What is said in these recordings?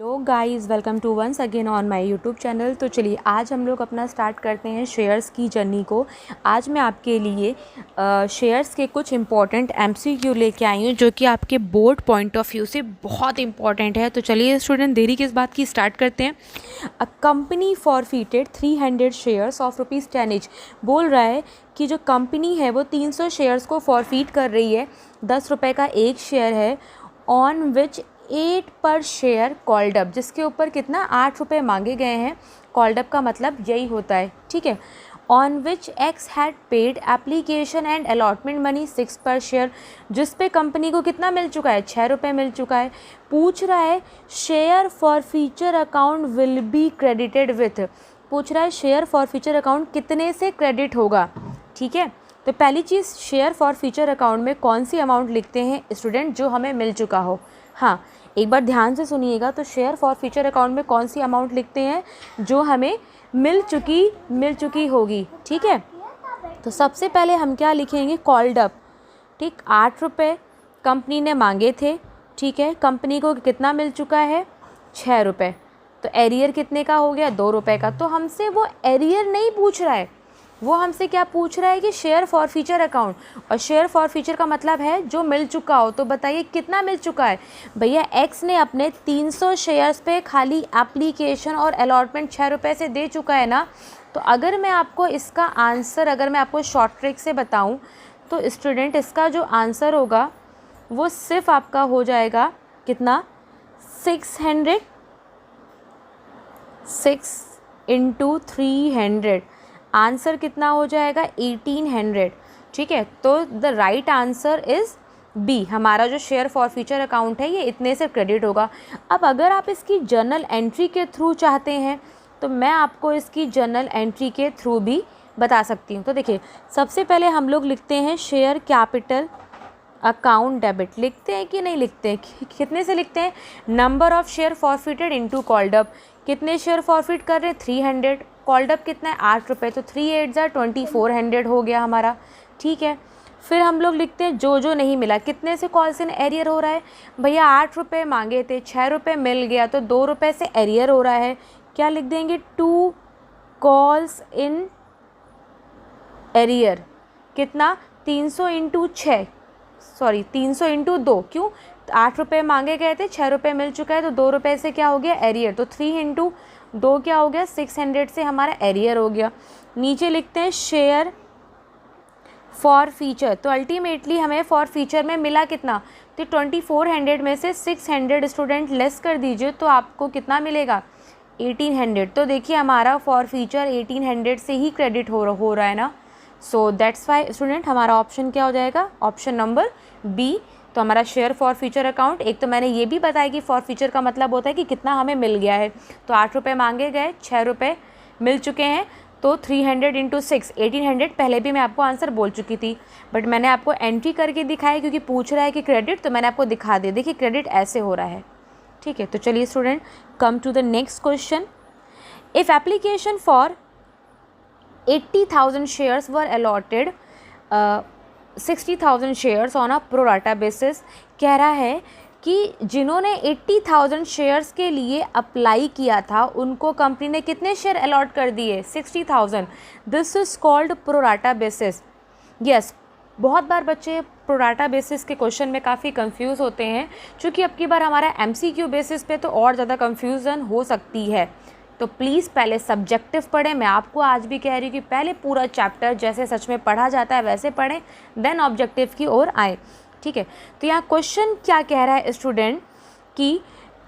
Hello guys, welcome to once again on my YouTube channel. तो चलिए आज हम लोग अपना स्टार्ट करते हैं शेयर्स की जर्नी को। आज मैं आपके लिए शेयर्स के कुछ इंपॉर्टेंट एमसीक्यू लेके आई हूँ जो कि आपके बोर्ड पॉइंट ऑफ व्यू से बहुत इंपॉर्टेंट है। तो चलिए स्टूडेंट, देरी किस बात की, स्टार्ट करते हैं। A company forfeited 300 shares of ₹10 each. बोल रहा है कि जो कंपनी है वो 300 शेयर्स को फॉरफिट कर रही है। ₹10 का एक शेयर है, ऑन विच 8 पर शेयर कॉल्ड अप, जिसके ऊपर कितना ₹8 मांगे गए हैं। कॉल्ड अप का मतलब यही होता है, ठीक है। On which x had paid application and allotment money 6 पर शेयर, जिस पे कंपनी को कितना मिल चुका है, ₹6 मिल चुका है। पूछ रहा है share for future account will be credited with, पूछ रहा है शेयर फॉर फ्यूचर अकाउंट कितने से क्रेडिट होगा, ठीक है। तो पहली चीज़, शेयर फॉर फ्यूचर अकाउंट में कौन सी अमाउंट लिखते हैं स्टूडेंट, जो हमें मिल चुका हो। हाँ, एक बार ध्यान से सुनिएगा। तो शेयर फॉर फ्यूचर अकाउंट में कौन सी अमाउंट लिखते हैं, जो हमें मिल चुकी होगी, ठीक है। तो सबसे पहले हम क्या लिखेंगे, कॉल्ड अप, ठीक। ₹8 कंपनी ने मांगे थे, ठीक है। कंपनी को कितना मिल चुका है, ₹6। तो एरियर कितने का हो गया, ₹2 का। तो हमसे वो एरियर नहीं पूछ रहा है, वो हमसे क्या पूछ रहा है कि शेयर फॉर फ्यूचर अकाउंट। और शेयर फॉर फ्यूचर का मतलब है जो मिल चुका हो। तो बताइए कितना मिल चुका है भैया। एक्स ने अपने 300 शेयर्स पे खाली एप्लीकेशन और अलॉटमेंट ₹6 से दे चुका है ना। तो अगर मैं आपको इसका आंसर, अगर मैं आपको शॉर्ट ट्रिक से बताऊं, तो स्टूडेंट इसका जो आंसर होगा वो सिर्फ आपका हो जाएगा कितना, 600, 6 × 300, आंसर कितना हो जाएगा, 1800, ठीक है। तो the right answer is B. हमारा जो शेयर फॉर फ्यूचर अकाउंट है ये इतने से क्रेडिट होगा। अब अगर आप इसकी जर्नल एंट्री के थ्रू चाहते हैं तो मैं आपको इसकी जर्नल एंट्री के थ्रू भी बता सकती हूँ। तो देखिए, सबसे पहले हम लोग लिखते हैं शेयर कैपिटल अकाउंट डेबिट। लिखते हैं कि नहीं लिखते हैं, कितने से लिखते हैं, number of share forfeited into called up. कितने शेयर फॉरफिट कर रहे हैं, 300। कॉल्ड अप कितना है, ₹8। तो 3 8 2400 हो गया हमारा, ठीक है। फिर हम लोग लिखते हैं जो नहीं मिला, कितने से कॉल्स इन एरियर हो रहा है भैया। ₹8 मांगे थे, ₹6 मिल गया, तो ₹2 से एरियर हो रहा है। क्या लिख देंगे, 2 कॉल्स इन एरियर। कितना, 300 × 6, सॉरी 300 × 2, क्यों, ₹8 मांगे गए थे, ₹6 मिल चुका है, तो ₹2 से क्या हो गया, एरियर। तो 3 × 2 क्या हो गया, 600 से हमारा एरियर हो गया। नीचे लिखते हैं शेयर फॉर फीचर। तो अल्टीमेटली हमें फॉर फीचर में मिला कितना, तो 2400 में से 600 स्टूडेंट लेस कर दीजिए तो आपको कितना मिलेगा, 1800। तो देखिए हमारा फॉर फीचर 1800 से ही क्रेडिट हो रहा है ना। सो दैट्स वाई स्टूडेंट हमारा ऑप्शन क्या हो जाएगा, ऑप्शन नंबर बी। तो हमारा शेयर फॉर फ्यूचर अकाउंट, एक तो मैंने ये भी बताया कि फॉर फ्यूचर का मतलब होता है कि कितना हमें मिल गया है। तो ₹8 मांगे गए, ₹6 मिल चुके हैं, तो 300 × 6 1800। पहले भी मैं आपको आंसर बोल चुकी थी, बट मैंने आपको एंट्री करके दिखाया क्योंकि पूछ रहा है कि क्रेडिट, तो मैंने आपको दिखा दिया। देखिए क्रेडिट ऐसे हो रहा है, ठीक है। तो चलिए student, come to the next question. If application for 80,000 shares were allotted 60,000 shares on a pro rata basis। कह रहा है कि जिन्होंने 80,000 शेयर्स के लिए अप्लाई किया था उनको कंपनी ने कितने शेयर अलॉट कर दिए, 60,000। This is called pro rata basis. Yes, बहुत बार बच्चे प्रो राटा बेसिस के क्वेश्चन में काफ़ी कंफ्यूज होते हैं, क्योंकि अब की बार हमारा एमसीक्यू बेसिस पे तो और ज़्यादा कंफ्यूजन हो सकती है। तो प्लीज़ पहले सब्जेक्टिव पढ़ें। मैं आपको आज भी कह रही हूँ कि पहले पूरा चैप्टर जैसे सच में पढ़ा जाता है वैसे पढ़ें, देन ऑब्जेक्टिव की ओर आए, ठीक है। तो यहाँ क्वेश्चन क्या कह रहा है स्टूडेंट कि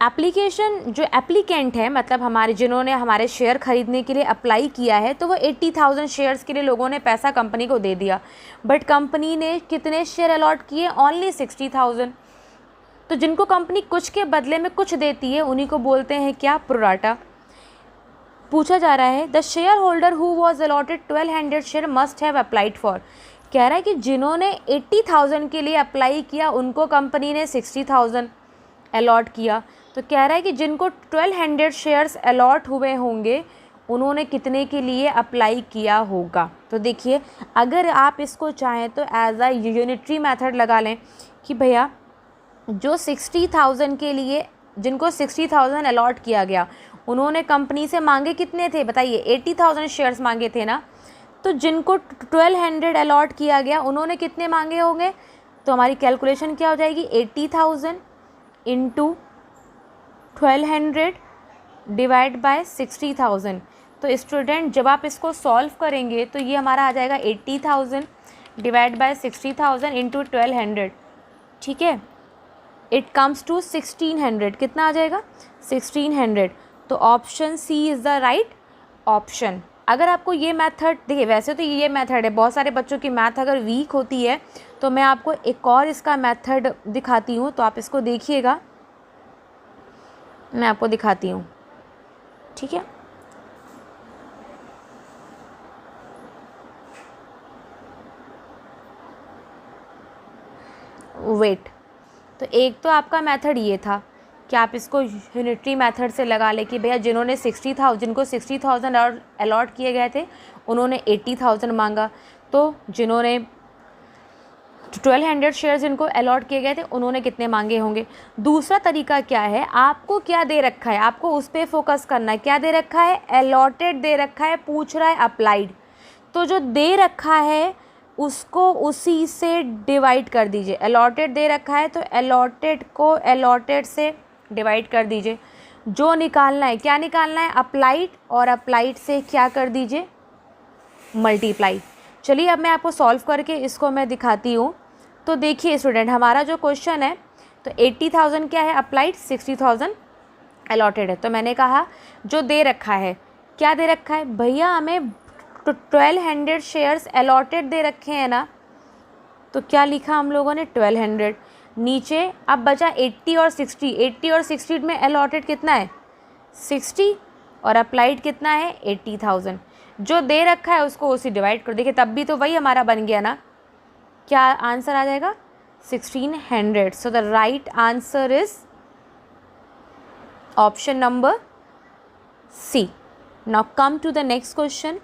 एप्लीकेशन, जो एप्लीकेंट है मतलब हमारे जिन्होंने हमारे शेयर खरीदने के लिए अप्लाई किया है, तो वो 80,000 शेयर्स के लिए लोगों ने पैसा कंपनी को दे दिया, बट कंपनी ने कितने शेयर अलॉट किए, ओनली 60,000। तो जिनको कंपनी कुछ के बदले में कुछ देती है उन्हीं को बोलते हैं क्या, प्रोराटा। पूछा जा रहा है the share holder who was allotted 1200 share must have applied for. कह रहा है कि जिन्होंने 80,000 के लिए अप्लाई किया उनको कंपनी ने 60,000 अलॉट किया। तो कह रहा है कि जिनको 1200 शेयर्स अलॉट हुए होंगे उन्होंने कितने के लिए अप्लाई किया होगा। तो देखिए, अगर आप इसको चाहें तो एज अ यूनिटरी मेथड लगा लें कि भैया जो 60,000 के लिए जिनको 60,000 अलॉट किया गया, उन्होंने कंपनी से मांगे कितने थे बताइए? 80,000 शेयर्स मांगे थे ना। तो जिनको 1200 अलॉट किया गया, उन्होंने कितने मांगे होंगे? तो हमारी कैलकुलेशन क्या हो जाएगी? 80,000 इंटू 1200 डिवाइड बाय 60,000। तो स्टूडेंट जब आप इसको सॉल्व करेंगे तो ये हमारा आ जाएगा 80,000 डिवाइड बाय 60,000 इंटू 1200, ठीक है। It comes to 1600। कितना आ जाएगा? 1600। तो option C is the right option. अगर आपको ये मेथड, देखिए वैसे तो ये मेथड है, बहुत सारे बच्चों की मैथ अगर वीक होती है तो मैं आपको एक और इसका मेथड दिखाती हूँ, तो आप इसको देखिएगा, मैं आपको दिखाती हूँ, ठीक है। वेट, तो एक तो आपका मेथड ये था कि आप इसको यूनिटरी मेथड से लगा ले कि भैया जिनको 60,000 और अलॉट किए गए थे उन्होंने 80,000 मांगा, तो जिन्होंने 1200 शेयर्स जिनको अलॉट किए गए थे उन्होंने कितने मांगे होंगे। दूसरा तरीका क्या है, आपको क्या दे रखा है, आपको उस पर फोकस करना है। क्या दे रखा है? अलॉटेड दे रखा है, पूछ रहा है अप्लाइड। तो जो दे रखा है उसको उसी से डिवाइड कर दीजिए। अलॉटेड दे रखा है तो अलॉटेड को अलॉटेड से डिवाइड कर दीजिए। जो निकालना है, क्या निकालना है? अप्लाइड, और अप्लाइड से क्या कर दीजिए? मल्टीप्लाई। चलिए अब मैं आपको सॉल्व करके इसको मैं दिखाती हूँ। तो देखिए स्टूडेंट, हमारा जो क्वेश्चन है तो 80,000 क्या है? अप्लाइड, 60,000 अलॉटेड है। तो मैंने कहा जो दे रखा है, क्या दे रखा है भैया? हमें 1200 शेयर्स अलॉटेड दे रखे हैं ना, तो क्या लिखा हम लोगों ने? 1200। नीचे अब बचा 80 और 60। 80 और 60 में अलॉटेड कितना है? 60, और अप्लाइड कितना है? 80,000। जो दे रखा है उसको उसी डिवाइड कर, देखिए तब भी तो वही हमारा बन गया ना। क्या आंसर आ जाएगा? 1600। So the right answer is option number C. Now come to the next question.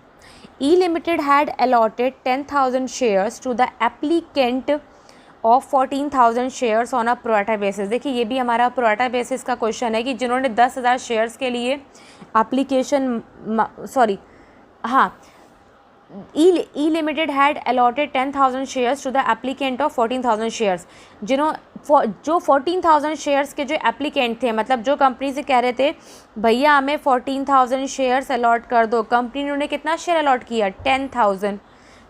E Limited had allotted 10,000 shares to the applicant of 14,000 shares on a pro rata basis. देखिए ये भी हमारा प्रोराटा बेसिस का question है कि जिन्होंने 10,000 shares के लिए एप्लीकेशन, सॉरी हाँ, E Limited had allotted 10,000 shares to the applicant of 14,000 shares. जो 14,000 शेयर्स के जो एप्लीकेंट थे, मतलब जो कंपनी से कह रहे थे भैया हमें 14,000 शेयर्स अलॉट कर दो, कंपनी ने उन्हें कितना शेयर अलॉट किया? 10,000,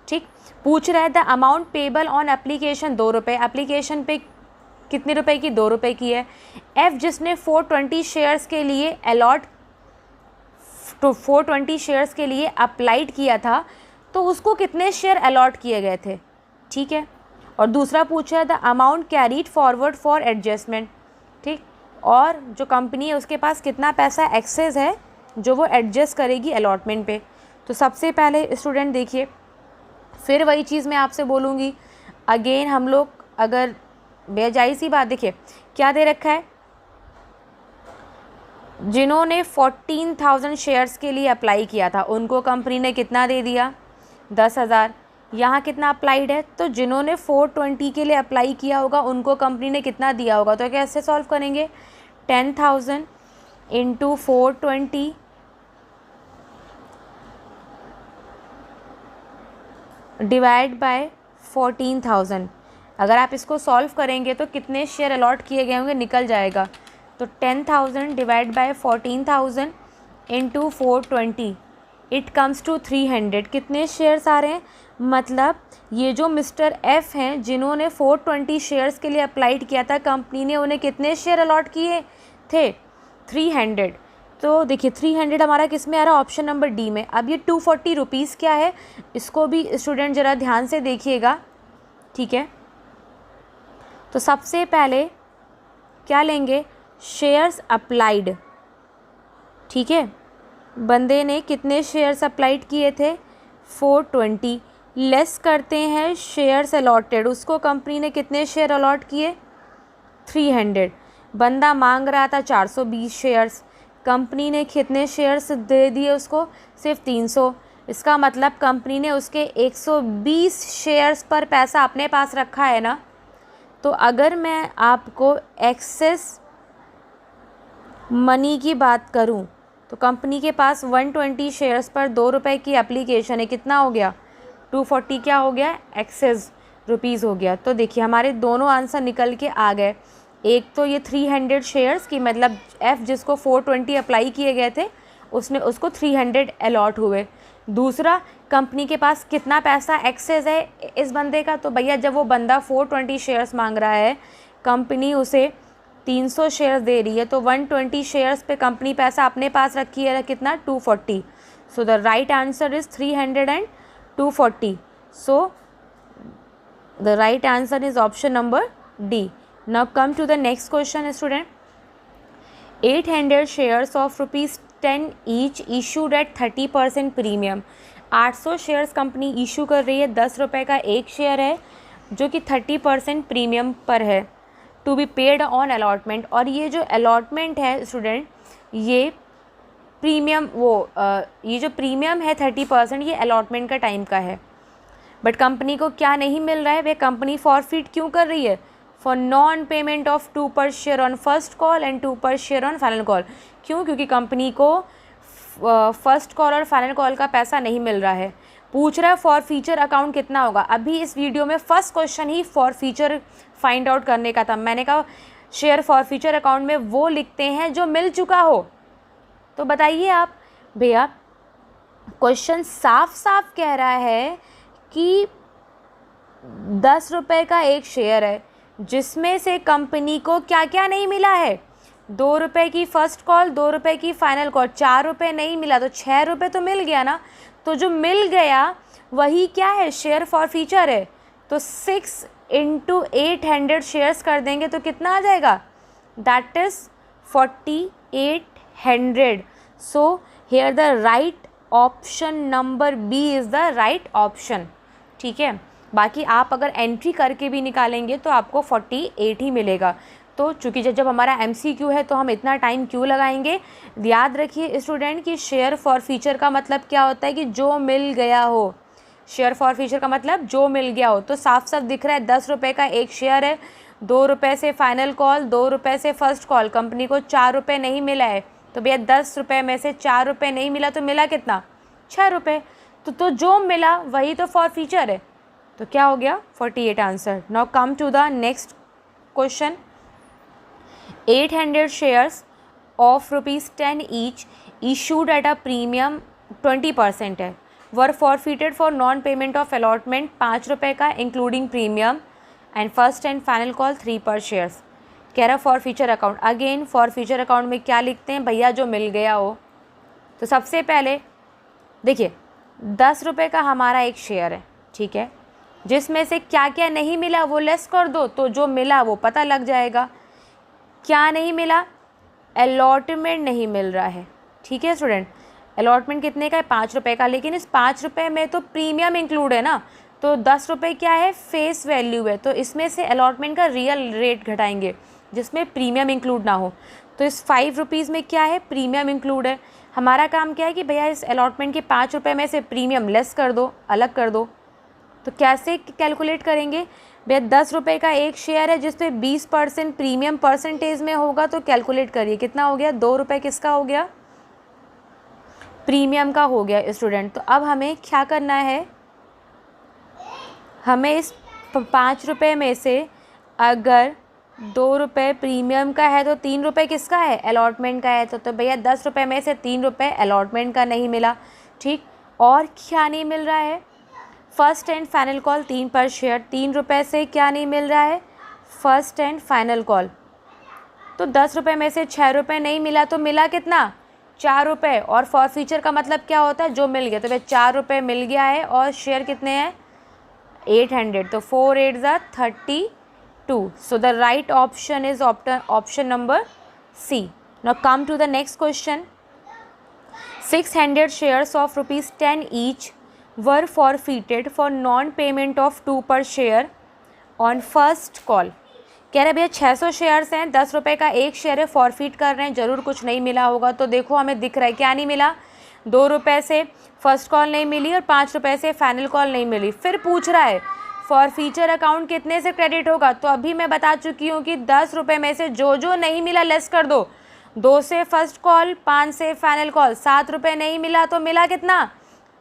ठीक। पूछ रहा है the amount payable on application, 2 रुपये। एप्लीकेशन पे कितने रुपए की? 2 रुपये की है। एफ जिसने 420 शेयर्स के लिए अलॉट, तो 420 शेयर्स के लिए अप्लाइड किया था, तो उसको कितने शेयर अलॉट किए गए थे, ठीक है। और दूसरा पूछा है the amount carried forward for adjustment, ठीक। और जो कंपनी है उसके पास कितना पैसा एक्सेस है जो वो एडजस्ट करेगी अलॉटमेंट पे। तो सबसे पहले स्टूडेंट देखिए, फिर वही चीज़ मैं आपसे बोलूँगी अगेन, हम लोग अगर बेजाई सी बात, देखिए क्या दे रखा है, जिन्होंने 14,000 शेयर्स के लिए अप्लाई किया था उनको कंपनी ने कितना दे दिया? 10,000। यहाँ कितना अप्लाइड है? तो जिन्होंने 420 के लिए अप्लाई किया होगा उनको कंपनी ने कितना दिया होगा? तो कैसे सॉल्व करेंगे? 10,000 इंटू 420 डिवाइड बाय 14,000। अगर आप इसको सॉल्व करेंगे तो कितने शेयर अलॉट किए गए होंगे निकल जाएगा। तो 10,000 divide by 14,000 into 420, it comes to 300। कितने शेयर्स आ रहे हैं? मतलब ये जो मिस्टर एफ हैं जिन्होंने 420 शेयर्स के लिए अप्लाइड किया था, कंपनी ने उन्हें कितने शेयर अलॉट किए थे? 300। तो देखिए 300 हमारा किस में आ रहा है? ऑप्शन नंबर डी में। अब ये 240 रुपीज़ क्या है, इसको भी स्टूडेंट ज़रा ध्यान से देखिएगा, ठीक है। तो सबसे पहले क्या लेंगे? शेयर्स अप्लाइड, ठीक है। बंदे ने कितने शेयर्स अप्लाइड किए थे? 420। लेस करते हैं शेयर्स अलॉटेड, उसको कंपनी ने कितने शेयर अलॉट किए? 300। बंदा मांग रहा था 420 शेयर्स, कंपनी ने कितने शेयर्स दे दिए उसको? सिर्फ 300। इसका मतलब कंपनी ने उसके 120 शेयर्स पर पैसा अपने पास रखा है ना। तो अगर मैं आपको एक्सेस मनी की बात करूं तो कंपनी के पास 120 शेयर्स पर 2 रुपये की एप्लीकेशन है, कितना हो गया 240, क्या हो गया एक्सेस रुपीज़ हो गया। तो देखिए हमारे दोनों आंसर निकल के आ गए। एक तो ये 300 शेयर्स की मतलब एफ़ जिसको 420 अप्लाई किए गए थे उसने उसको 300 अलॉट हुए। दूसरा कंपनी के पास कितना पैसा एक्सेस है इस बंदे का, तो भैया जब वो बंदा 420 शेयर्स मांग रहा है, कंपनी उसे 300 शेयर्स दे रही है, तो 120 शेयर्स पे कंपनी पैसा अपने पास रखी है कितना 240। सो the right answer is 300 and 240। So the right answer is option number D. Now come to the next question student. 800 shares of rupees 10 each issued at 30% premium. 800 shares company issue कर रही है, 10 रुपये का एक शेयर है जो कि 30% premium पर है, to be paid on allotment. और ये जो अलॉटमेंट है स्टूडेंट, ये प्रीमियम ये जो प्रीमियम है 30% ये अलॉटमेंट का टाइम का है। बट कंपनी को क्या नहीं मिल रहा है, वे कंपनी फॉरफिट क्यों कर रही है, फॉर नॉन पेमेंट ऑफ 2 पर share on first call and 2 पर शेयर ऑन फाइनल कॉल। क्यों? क्योंकि कंपनी को फर्स्ट कॉल और फाइनल कॉल का पैसा नहीं मिल रहा है। पूछ रहा है फॉर फीचर अकाउंट कितना होगा। अभी इस वीडियो में first question he for feature find out करने का था। मैंने कहा शेयर फॉर फीचर अकाउंट में वो लिखते हैं जो मिल चुका हो। तो बताइए आप भैया, क्वेश्चन साफ साफ कह रहा है कि 10 रुपये का एक शेयर है जिसमें से कंपनी को क्या क्या नहीं मिला है, 2 रुपये की फ़र्स्ट कॉल, 2 रुपये की फ़ाइनल कॉल, 4 रुपये नहीं मिला तो 6 रुपये तो मिल गया ना। तो जो मिल गया वही क्या है, शेयर फॉर फीचर है। तो 6 × 800 शेयर्स कर देंगे तो कितना आ जाएगा, that is 4800। So here the right option number B is the right option. ठीक है, बाकी आप अगर एंट्री करके भी निकालेंगे तो आपको 48 ही मिलेगा। तो चूँकि जब हमारा MCQ है तो हम इतना टाइम क्यों लगाएंगे। याद रखिए स्टूडेंट कि शेयर फॉर फीचर का मतलब क्या होता है कि जो मिल गया हो। शेयर फॉर फीचर का मतलब जो मिल गया हो। तो साफ साफ दिख रहा है 10 रुपये का एक शेयर है, 2 रुपये से फाइनल कॉल, 2 रुपये से फर्स्ट कॉल, कंपनी को 4 रुपये नहीं मिला है। तो भैया 10 रुपये में से 4 रुपये नहीं मिला तो मिला कितना, 6 रुपये। तो जो मिला वही तो फॉर फीचर है। तो क्या हो गया 48 answer. Now come to the next question. 800 shares of ₹10 each issued at a premium 20% है, were forfeited for non payment of allotment 5 रुपये का including premium and first and final call 3 पर शेयर्स। कह रहा forfeiture account. Again forfeiture account में क्या लिखते हैं भैया, जो मिल गया हो। तो सबसे पहले देखिए 10 रुपये का हमारा एक शेयर है, ठीक है, जिसमें से क्या क्या नहीं मिला वो लेस कर दो, तो जो मिला वो पता लग जाएगा। क्या नहीं मिला, अलॉटमेंट नहीं मिल रहा है। ठीक है स्टूडेंट, अलॉटमेंट कितने का है, 5 रुपये का, लेकिन इस 5 रुपये में तो प्रीमियम इंक्लूड है ना। तो 10 रुपये क्या है, फेस वैल्यू है, तो इसमें से अलॉटमेंट का रियल रेट घटाएंगे जिसमें प्रीमियम इंक्लूड ना हो। तो इस 5 रुपीज़ में क्या है, प्रीमियम इंक्लूड है। हमारा काम क्या है कि भैया इस अलॉटमेंट के 5 रुपये में से प्रीमियम लेस कर दो, अलग कर दो। तो कैसे कैलकुलेट करेंगे भैया, 10 रुपये का एक शेयर है जिसपे 20% प्रीमियम परसेंटेज में होगा, तो कैलकुलेट करिए कितना हो गया, 2 रुपये किसका हो गया, प्रीमियम का हो गया स्टूडेंट। तो अब हमें क्या करना है, हमें इस 5 रुपये में से अगर 2 रुपये प्रीमियम का है तो 3 रुपये किसका है, अलॉटमेंट का है। तो भैया 10 रुपये में से 3 रुपये अलॉटमेंट का नहीं मिला। ठीक, और क्या नहीं मिल रहा है, फर्स्ट एंड फाइनल कॉल 3 पर शेयर, 3 रुपये से क्या नहीं मिल रहा है, फर्स्ट एंड फाइनल कॉल। तो 10 रुपये में से 6 रुपये नहीं मिला तो मिला कितना, 4 रुपये। और फॉर फीचर का मतलब क्या होता है, जो मिल गया। तो भाई 4 रुपये मिल गया है और शेयर कितने हैं, 800। तो 4 8 ज़ा 32। So the right option is option number C. Now come to the next question. 600 shares of ₹10 each were forfeited for non-payment of 2 per share on first call। कह रहे भैया 600 शेयर्स हैं, 10 रुपये का एक शेयर है, फॉरफिट कर रहे हैं, ज़रूर कुछ नहीं मिला होगा। तो देखो हमें दिख रहा है क्या नहीं मिला, 2 रुपये से फर्स्ट कॉल नहीं मिली और 5 रुपये से फाइनल कॉल नहीं मिली। फिर पूछ रहा है फॉर फीचर अकाउंट कितने से क्रेडिट होगा। तो अभी मैं बता चुकी हूँ कि 10 रुपये में से जो जो नहीं मिला लेस कर दो, 2 से फर्स्ट कॉल, 5 से फाइनल कॉल, 7 रुपये नहीं मिला तो मिला कितना,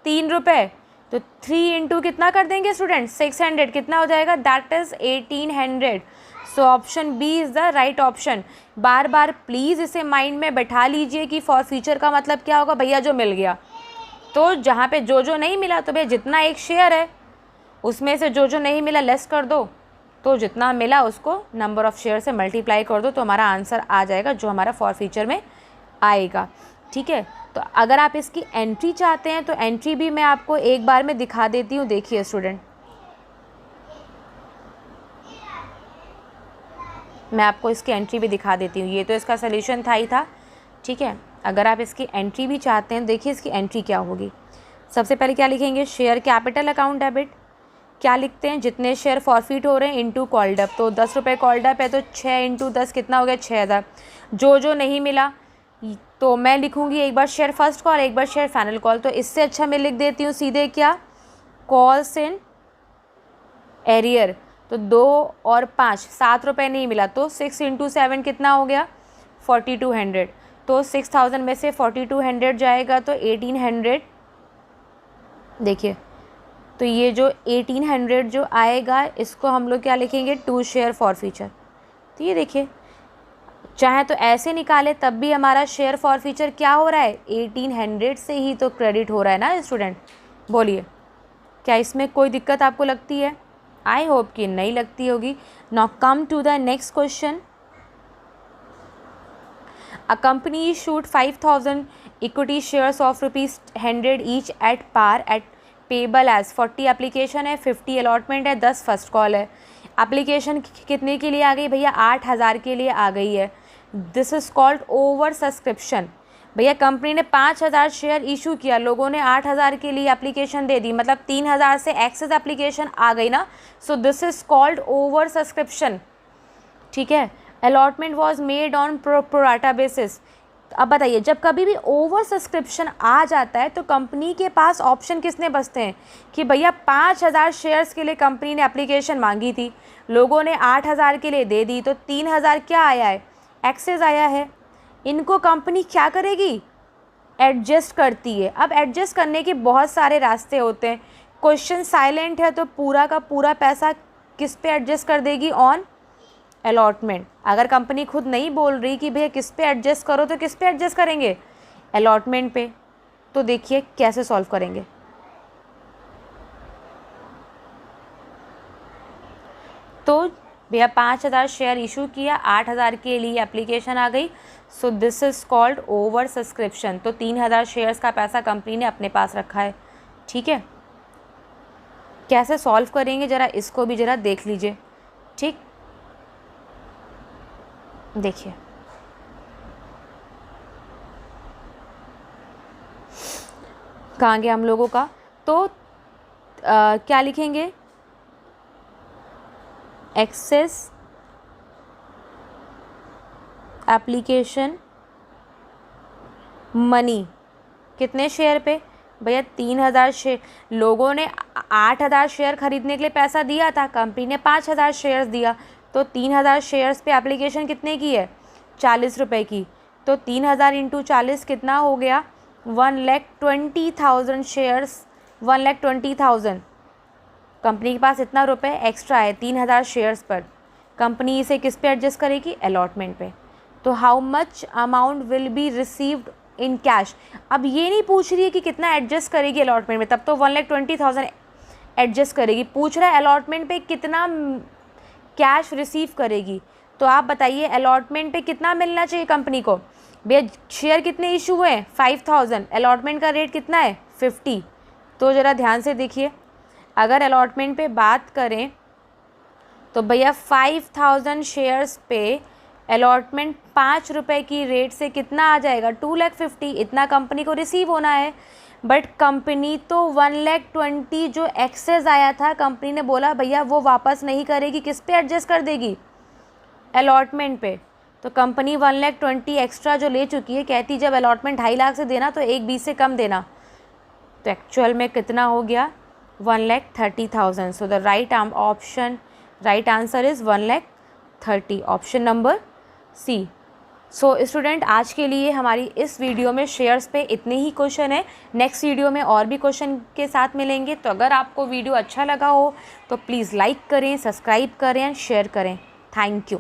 3 रुपये। तो 3 इंटू कितना कर देंगे स्टूडेंट, 600, कितना हो जाएगा, that is 1800। So option B is the right option. बार बार प्लीज़ इसे माइंड में बैठा लीजिए कि फॉर फ्यूचर का मतलब क्या होगा, भैया जो मिल गया। तो जहाँ पे जो नहीं मिला तो भैया जितना एक शेयर है उसमें से जो नहीं मिला लेस कर दो, तो जितना मिला उसको नंबर ऑफ़ शेयर से मल्टीप्लाई कर दो, तो हमारा आंसर आ जाएगा जो हमारा फॉर फ्यूचर में आएगा। ठीक है, तो अगर आप इसकी एंट्री चाहते हैं तो एंट्री भी मैं आपको एक बार में दिखा देती हूँ। देखिए स्टूडेंट, मैं आपको इसकी एंट्री भी दिखा देती हूँ। ये तो इसका सलूशन था ही था। ठीक है, अगर आप इसकी एंट्री भी चाहते हैं, देखिए इसकी एंट्री क्या होगी। सबसे पहले क्या लिखेंगे, शेयर कैपिटल अकाउंट डेबिट, क्या लिखते हैं, जितने शेयर फॉरफिट हो रहे हैं इनटू कॉल्ड अप। तो 10 रुपये कॉल्ड अप है तो 6 इंटू 10 कितना हो गया, 6000। जो नहीं मिला तो मैं लिखूँगी एक बार शेयर फर्स्ट कॉल, एक बार शेयर फाइनल कॉल। तो इससे अच्छा मैं लिख देती हूँ सीधे क्या, कॉल्स इन एरियर। तो 2 और 5, 7 रुपये नहीं मिला तो 6 इंटू 7 कितना हो गया, 4200। तो 6000 में से 4200 जाएगा तो 1800। देखिए, तो ये जो 1800 जो आएगा इसको हम लोग क्या लिखेंगे, 2 शेयर फॉर फ्यूचर। तो ये देखिए, चाहे तो ऐसे निकाले तब भी हमारा शेयर फॉर फ्यूचर क्या हो रहा है, 1800 से ही तो क्रेडिट हो रहा है ना स्टूडेंट। बोलिए, क्या इसमें कोई दिक्कत आपको लगती है? आई होप कि नहीं लगती होगी। Now come to the next question. A company issued 5000 equity shares of ₹100 each at par at payable as 40 application है, 50 अलॉटमेंट है, 10 फर्स्ट कॉल है। एप्लीकेशन कितने के लिए आ गई भैया, 8000 के लिए आ गई है। This is called over subscription. भैया कंपनी ने 5000 शेयर इशू किया, लोगों ने 8000 के लिए एप्लीकेशन दे दी, मतलब 3000 से एक्सेस एप्लीकेशन आ गई ना। So this is called over subscription. ठीक है, allotment was made on pro rata basis. अब बताइए, जब कभी भी ओवर सब्सक्रिप्शन आ जाता है तो कंपनी के पास ऑप्शन किसने बचते हैं कि भैया 5000 शेयर्स के लिए कंपनी ने एप्लीकेशन मांगी थी, लोगों ने 8000 के लिए दे दी, तो 3000 क्या आया है, एक्सेस आया है। इनको कंपनी क्या करेगी, एडजस्ट करती है। अब एडजस्ट करने के बहुत सारे रास्ते होते हैं। क्वेश्चन साइलेंट है तो पूरा का पूरा पैसा किस पे एडजस्ट कर देगी, ऑन अलॉटमेंट। अगर कंपनी खुद नहीं बोल रही कि भैया किस पे एडजस्ट करो, तो किस पे एडजस्ट करेंगे, अलॉटमेंट पे। तो देखिए कैसे सॉल्व करेंगे। तो भैया 5000 शेयर इशू किया, 8000 के लिए एप्लीकेशन आ गई, so this is called over subscription. तो 3000 शेयर्स का पैसा कंपनी ने अपने पास रखा है। ठीक है, कैसे सॉल्व करेंगे ज़रा इसको भी ज़रा देख लीजिए। ठीक, देखिए कहाँ गया हम लोगों का। तो क्या लिखेंगे, एक्सेस एप्लीकेशन मनी कितने शेयर पे, भैया 3000 शेयर, लोगों ने 8000 शेयर खरीदने के लिए पैसा दिया था, कंपनी ने 5000 शेयर्स दिया, तो 3000 शेयर्स पे एप्लीकेशन कितने की है, 40 रुपये की। तो 3000 इंटू 40 कितना हो गया, 1,20,000 शेयर्स, 1,20,000। कंपनी के पास इतना रुपए एक्स्ट्रा है 3000 शेयर्स पर, कंपनी इसे किस पे एडजस्ट करेगी, अलॉटमेंट पे। तो how much amount will be received in cash. अब ये नहीं पूछ रही है कि कितना एडजस्ट करेगी अलॉटमेंट में, तब तो 1,20,000 एडजस्ट करेगी। पूछ रहा है अलॉटमेंट पे कितना कैश रिसीव करेगी। तो आप बताइए अलॉटमेंट पे कितना मिलना चाहिए कंपनी को। भैया शेयर कितने इशू हुए हैं, 5000, अलॉटमेंट का रेट कितना है, 50। तो ज़रा ध्यान से देखिए, अगर अलॉटमेंट पे बात करें तो भैया 5000 शेयर्स पे अलॉटमेंट 5 रुपये की रेट से कितना आ जाएगा, 2,50,000। इतना कंपनी को रिसीव होना है। बट कंपनी तो 1,20,000 जो एक्सेस आया था, कंपनी ने बोला भैया वो वापस नहीं करेगी, किस पे एडजस्ट कर देगी, अलॉटमेंट पे। तो कंपनी 1,20,000 एक्स्ट्रा जो ले चुकी है, कहती जब अलॉटमेंट 2.5 लाख से देना तो 1,20 से कम देना। तो एक्चुअल में कितना हो गया, 1,30,000। So the right answer is 1,30,000, option number C. सो स्टूडेंट, आज के लिए हमारी इस वीडियो में शेयर्स पे इतने ही क्वेश्चन है। नेक्स्ट वीडियो में और भी क्वेश्चन के साथ मिलेंगे। तो अगर आपको वीडियो अच्छा लगा हो तो प्लीज़ लाइक करें, सब्सक्राइब करें, शेयर करें। Thank you.